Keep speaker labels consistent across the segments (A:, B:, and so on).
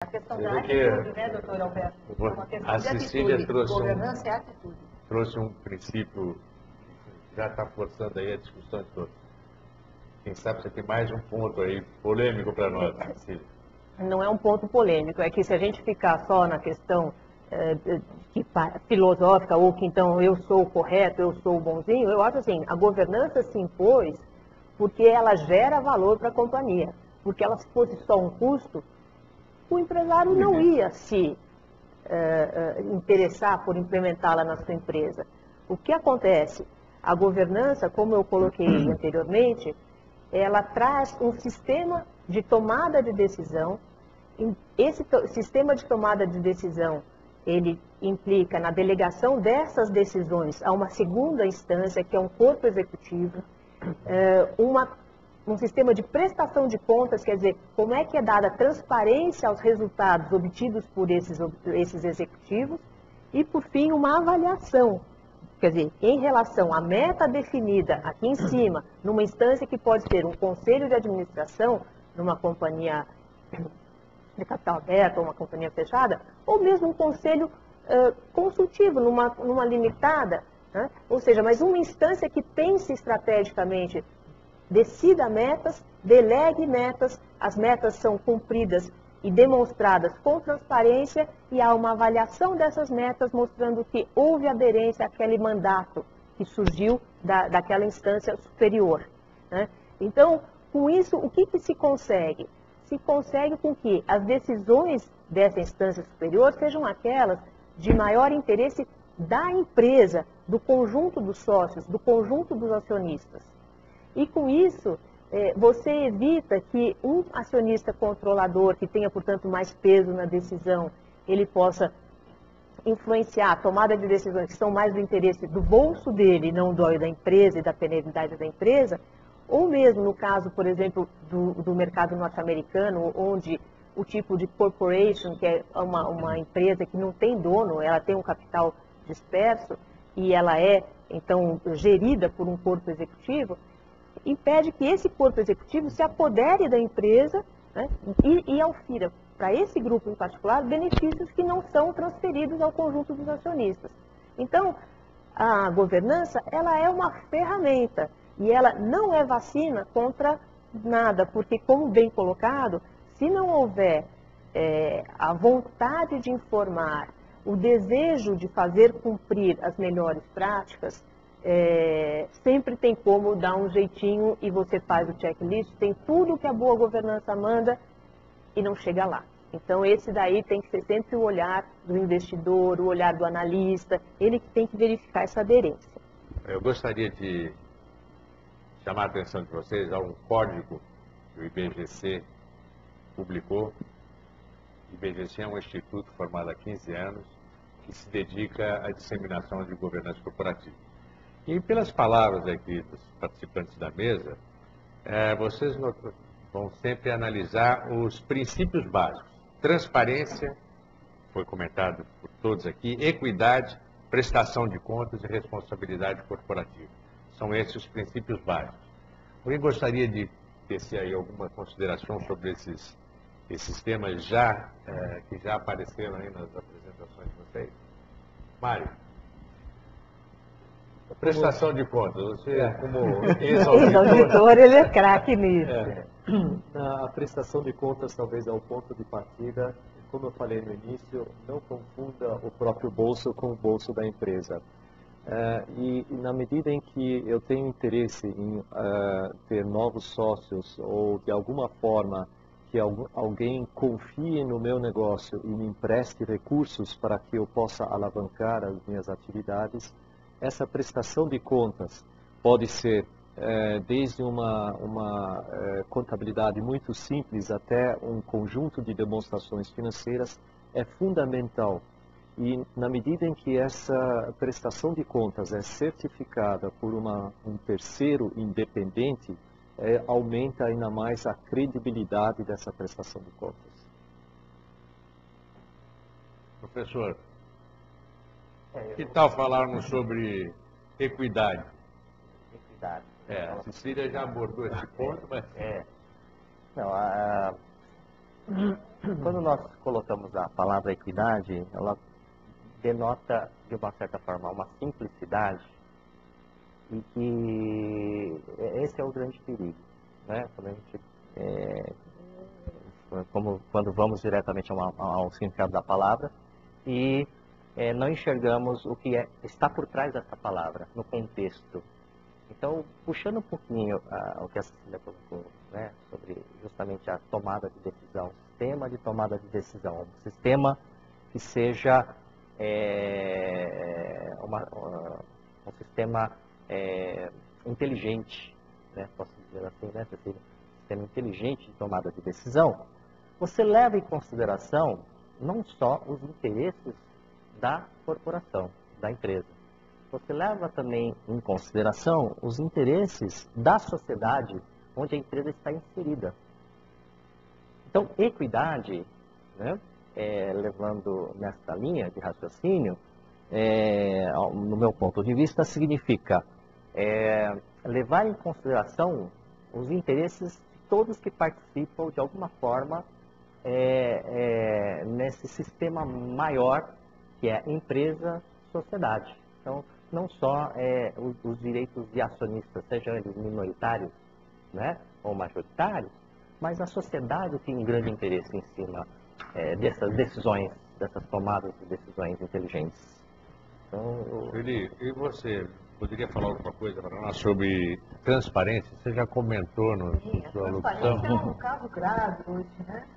A: A questão da atitude, né, doutor Alberto? É uma questão
B: A
A: de
B: Cecília
A: atitude. Governança é atitude.
B: trouxe um princípio que já está forçando aí a discussão de todos. Quem sabe você tem mais um ponto aí polêmico para nós, Cecília.
A: Não é um ponto polêmico, é que se a gente ficar só na questão filosófica, ou que então eu sou o correto, eu sou o bonzinho, eu acho assim, a governança se impôs porque ela gera valor para a companhia. Porque ela, se fosse só um custo, o empresário não ia se interessar por implementá-la na sua empresa. O que acontece? A governança, como eu coloquei anteriormente, ela traz um sistema de tomada de decisão. Esse sistema de tomada de decisão, ele implica na delegação dessas decisões a uma segunda instância, que é um corpo executivo, um sistema de prestação de contas, quer dizer, como é que é dada transparência aos resultados obtidos por esses executivos, e, por fim, uma avaliação, quer dizer, em relação à meta definida aqui em cima, numa instância que pode ser um conselho de administração, numa companhia de capital aberto, ou uma companhia fechada, ou mesmo um conselho consultivo, numa limitada, né? Ou seja, mas uma instância que pense estrategicamente, decida metas, delegue metas, as metas são cumpridas e demonstradas com transparência e há uma avaliação dessas metas mostrando que houve aderência àquele mandato que surgiu daquela instância superior, né? Então, com isso, o que se consegue? Se consegue com que as decisões dessa instância superior sejam aquelas de maior interesse da empresa, do conjunto dos sócios, do conjunto dos acionistas. E com isso, você evita que um acionista controlador, que tenha, portanto, mais peso na decisão, ele possa influenciar a tomada de decisões que são mais do interesse do bolso dele, não da empresa e da perenidade da empresa, ou mesmo no caso, por exemplo, do mercado norte-americano, onde o tipo de corporation, que é uma empresa que não tem dono, ela tem um capital disperso e ela é, então, gerida por um corpo executivo, impede que esse corpo executivo se apodere da empresa, né, e aufira para esse grupo em particular benefícios que não são transferidos ao conjunto dos acionistas. Então, a governança, ela é uma ferramenta e ela não é vacina contra nada, porque, como bem colocado, se não houver a vontade de informar, o desejo de fazer cumprir as melhores práticas, sempre tem como dar um jeitinho e você faz o checklist, tem tudo que a boa governança manda e não chega lá. Então, esse daí tem que ser sempre o olhar do investidor, o olhar do analista, ele que tem que verificar essa aderência.
B: Eu gostaria de chamar a atenção de vocês a um código que o IBGC publicou. O IBGC é um instituto formado há 15 anos que se dedica à disseminação de governança corporativa. E pelas palavras aqui dos participantes da mesa, vocês vão sempre analisar os princípios básicos. Transparência, foi comentado por todos aqui, equidade, prestação de contas e responsabilidade corporativa. São esses os princípios básicos. Alguém gostaria de tecer aí alguma consideração sobre esses temas que já apareceram aí nas apresentações de vocês? Mário. Prestação de contas, você como
A: ex-auditor, ele é craque nisso.
C: A prestação de contas talvez é o ponto de partida. Como eu falei no início, não confunda o próprio bolso com o bolso da empresa. E na medida em que eu tenho interesse em ter novos sócios ou de alguma forma que alguém confie no meu negócio e me empreste recursos para que eu possa alavancar as minhas atividades, essa prestação de contas pode ser desde uma contabilidade muito simples até um conjunto de demonstrações financeiras, é fundamental. E na medida em que essa prestação de contas é certificada por um terceiro independente, aumenta ainda mais a credibilidade dessa prestação de contas.
B: Professor, que tal falarmos sobre equidade?
D: Equidade.
B: A Cecília já abordou esse ponto, mas...
D: Quando nós colocamos a palavra equidade, ela denota, de uma certa forma, uma simplicidade e que esse é o grande perigo, né? Quando a gente, quando vamos diretamente ao significado da palavra e não enxergamos o que está por trás dessa palavra, no contexto. Então, puxando um pouquinho o que a Cecília colocou, né, sobre justamente a tomada de decisão, sistema de tomada de decisão, um sistema que seja um sistema inteligente, né, posso dizer assim, né, Cecília? Um sistema inteligente de tomada de decisão, você leva em consideração não só os interesses da corporação, da empresa, você leva também em consideração os interesses da sociedade onde a empresa está inserida. Então, equidade, né, levando nessa linha de raciocínio, no meu ponto de vista, significa levar em consideração os interesses de todos que participam, de alguma forma, nesse sistema maior que é empresa, sociedade. Então, não só os direitos de acionistas, sejam eles minoritários, né, ou majoritários, mas a sociedade tem um grande interesse em cima dessas decisões, dessas tomadas de decisões inteligentes. Então,
B: Eli, e você poderia falar alguma coisa para nós sobre transparência? Você já comentou na sua locução?
A: Transparência é um caso grave hoje, né?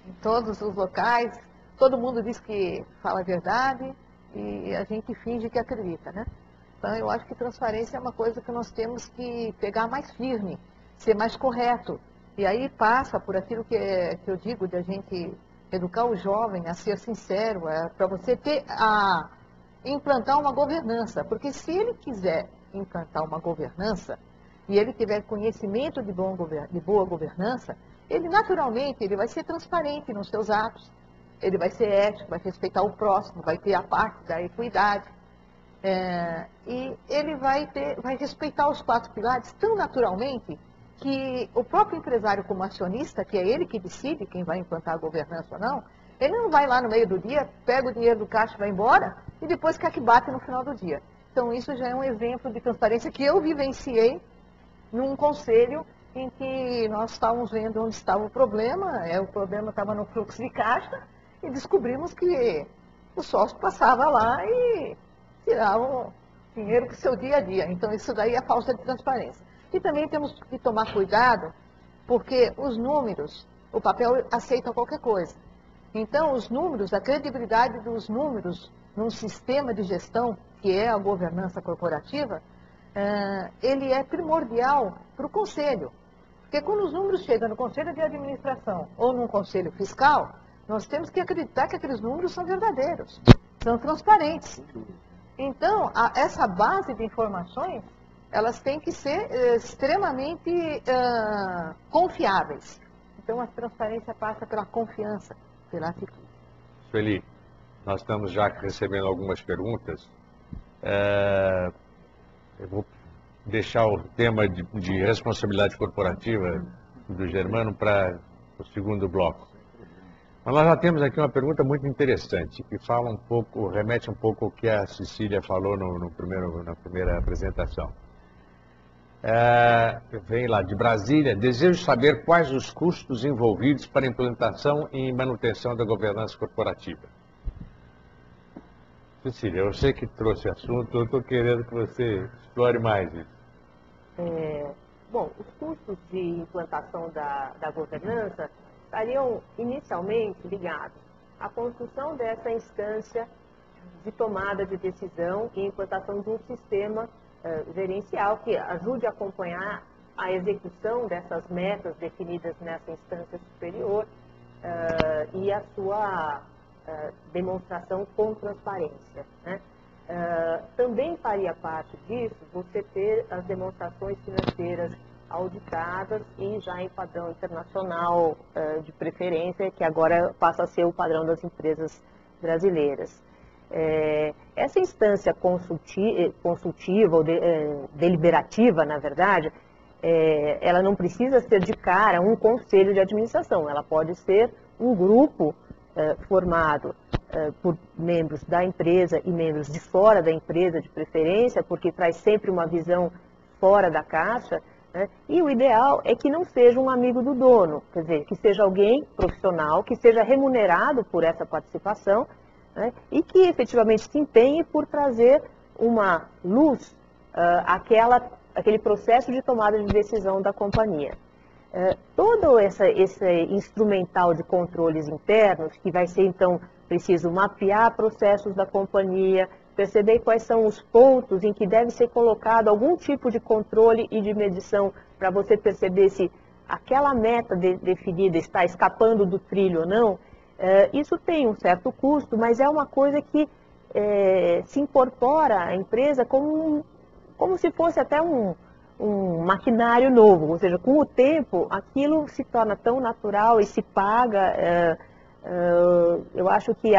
A: Em todos os locais, todo mundo diz que fala a verdade e a gente finge que acredita, né? Então, eu acho que transparência é uma coisa que nós temos que pegar mais firme, ser mais correto. E aí passa por aquilo que eu digo, de a gente educar o jovem a ser sincero, para você implantar uma governança. Porque se ele quiser implantar uma governança, e ele tiver conhecimento de boa governança, ele naturalmente ele vai ser transparente nos seus atos. Ele vai ser ético, vai respeitar o próximo, vai ter a parte da equidade. E ele vai respeitar os 4 pilares tão naturalmente que o próprio empresário como acionista, que é ele que decide quem vai implantar a governança ou não, ele não vai lá no meio do dia, pega o dinheiro do caixa e vai embora, e depois quer que bate no final do dia. Então isso já é um exemplo de transparência que eu vivenciei num conselho em que nós estávamos vendo onde estava o problema estava no fluxo de caixa, e descobrimos que o sócio passava lá e tirava o dinheiro para o seu dia a dia. Então, isso daí é falta de transparência. E também temos que tomar cuidado, porque os números, o papel aceita qualquer coisa. Então, os números, a credibilidade dos números num sistema de gestão, que é a governança corporativa, ele é primordial para o conselho. Porque quando os números chegam no conselho de administração ou num conselho fiscal, nós temos que acreditar que aqueles números são verdadeiros, são transparentes. Então, essa base de informações, elas têm que ser extremamente confiáveis. Então, a transparência passa pela confiança, pela atitude.
B: Sueli, nós estamos já recebendo algumas perguntas. Eu vou deixar o tema de responsabilidade corporativa do Germano para o segundo bloco. Mas nós já temos aqui uma pergunta muito interessante, que fala um pouco, remete um pouco ao que a Cecília falou na primeira apresentação. Vem lá de Brasília, desejo saber quais os custos envolvidos para a implantação e manutenção da governança corporativa. Cecília, eu sei que trouxe assunto, eu estou querendo que você explore mais isso.
A: Bom, os custos de implantação da governança estariam inicialmente ligados à construção dessa instância de tomada de decisão e implantação de um sistema gerencial que ajude a acompanhar a execução dessas metas definidas nessa instância superior e a sua demonstração com transparência, né? Também faria parte disso você ter as demonstrações financeiras auditadas e já em padrão internacional de preferência, que agora passa a ser o padrão das empresas brasileiras. Essa instância consultiva ou deliberativa, na verdade, ela não precisa ser de cara um conselho de administração, ela pode ser um grupo formado por membros da empresa e membros de fora da empresa, de preferência, porque traz sempre uma visão fora da caixa, né? E o ideal é que não seja um amigo do dono, quer dizer, que seja alguém profissional, que seja remunerado por essa participação, né? E que efetivamente se empenhe por trazer uma luz àquele processo de tomada de decisão da companhia. Todo esse instrumental de controles internos, que vai ser então preciso mapear processos da companhia, perceber quais são os pontos em que deve ser colocado algum tipo de controle e de medição para você perceber se aquela meta definida está escapando do trilho ou não. Isso tem um certo custo, mas é uma coisa que se incorpora à empresa como se fosse até um maquinário novo, ou seja, com o tempo aquilo se torna tão natural e se paga. Eu acho que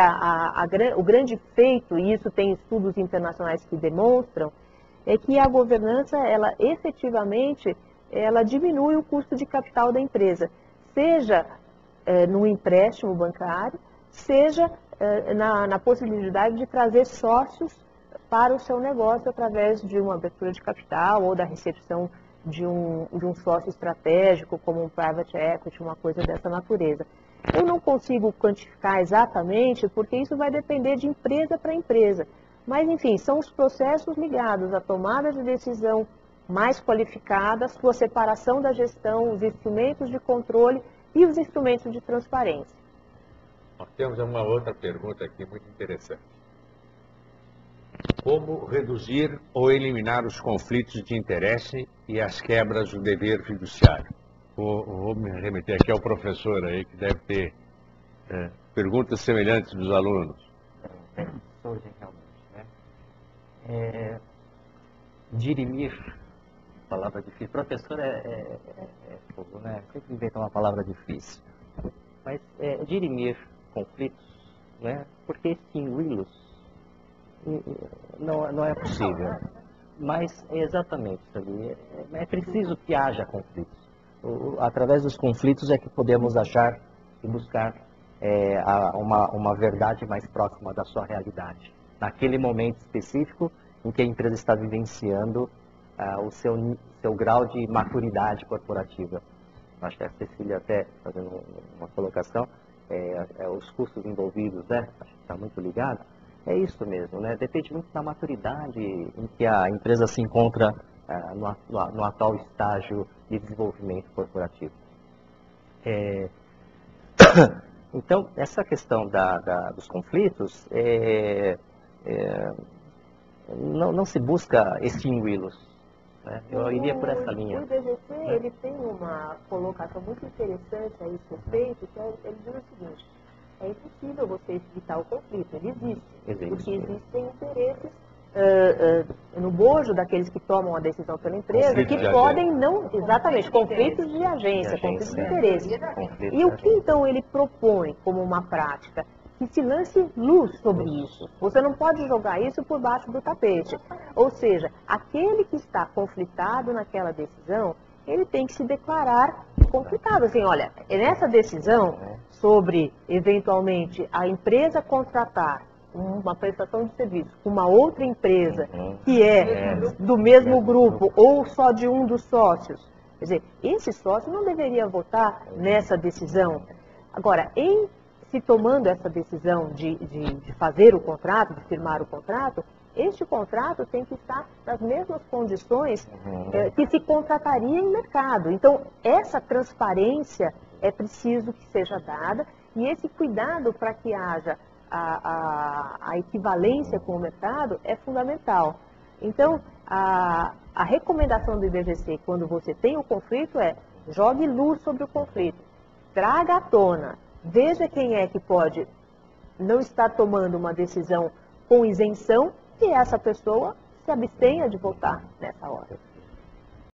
A: o grande feito, e isso tem estudos internacionais que demonstram, é que a governança, ela efetivamente, ela diminui o custo de capital da empresa, seja no empréstimo bancário, seja na possibilidade de trazer sócios para o seu negócio através de uma abertura de capital ou da recepção de um sócio estratégico, como um private equity, uma coisa dessa natureza. Eu não consigo quantificar exatamente, porque isso vai depender de empresa para empresa. Mas, enfim, são os processos ligados à tomada de decisão mais qualificada, sua separação da gestão, os instrumentos de controle e os instrumentos de transparência.
B: Nós temos uma outra pergunta aqui muito interessante. Como reduzir ou eliminar os conflitos de interesse e as quebras do dever fiduciário? Vou me remeter aqui ao professor aí, que deve ter perguntas semelhantes dos alunos.
D: Surgem realmente, né? Dirimir, palavra difícil. Professor fogo, né? Sempre inventa uma palavra difícil. Mas dirimir conflitos, né? Porque extingui-los não é possível. Mas é exatamente isso ali. É preciso que haja conflitos. Através dos conflitos é que podemos achar e buscar uma verdade mais próxima da sua realidade. Naquele momento específico em que a empresa está vivenciando o seu grau de maturidade corporativa. Acho que a Cecília até fazendo uma colocação, os custos envolvidos, né? Acho que está muito ligado. É isso mesmo, né? Depende muito da maturidade em que a empresa se encontra no atual estágio de desenvolvimento corporativo. Então, essa questão dos conflitos, não se busca extingui-los. Né? Eu iria por essa linha.
A: O IBGC, ele tem uma colocação muito interessante a esse respeito, que ele diz o seguinte: é impossível você evitar o conflito, ele existe, porque existem interesses no bojo daqueles que tomam a decisão pela empresa, que podem não, exatamente, conflitos de agência, conflitos de interesse. E o que então ele propõe como uma prática? Que se lance luz sobre isso. Você não pode jogar isso por baixo do tapete. Ou seja, aquele que está conflitado naquela decisão, ele tem que se declarar conflitado. Assim, olha, nessa decisão sobre, eventualmente, a empresa contratar uma prestação de serviço com uma outra empresa que é do mesmo grupo ou só de um dos sócios, quer dizer, esse sócio não deveria votar nessa decisão. Agora, se tomando essa decisão de fazer o contrato, de firmar o contrato, este contrato tem que estar nas mesmas condições que se contrataria em mercado. Então, essa transparência é preciso que seja dada e esse cuidado para que haja a equivalência com o mercado é fundamental. Então, a recomendação do IBGC, quando você tem o conflito, jogue luz sobre o conflito, traga à tona, veja quem é que pode não estar tomando uma decisão com isenção e essa pessoa se abstenha de votar nessa hora.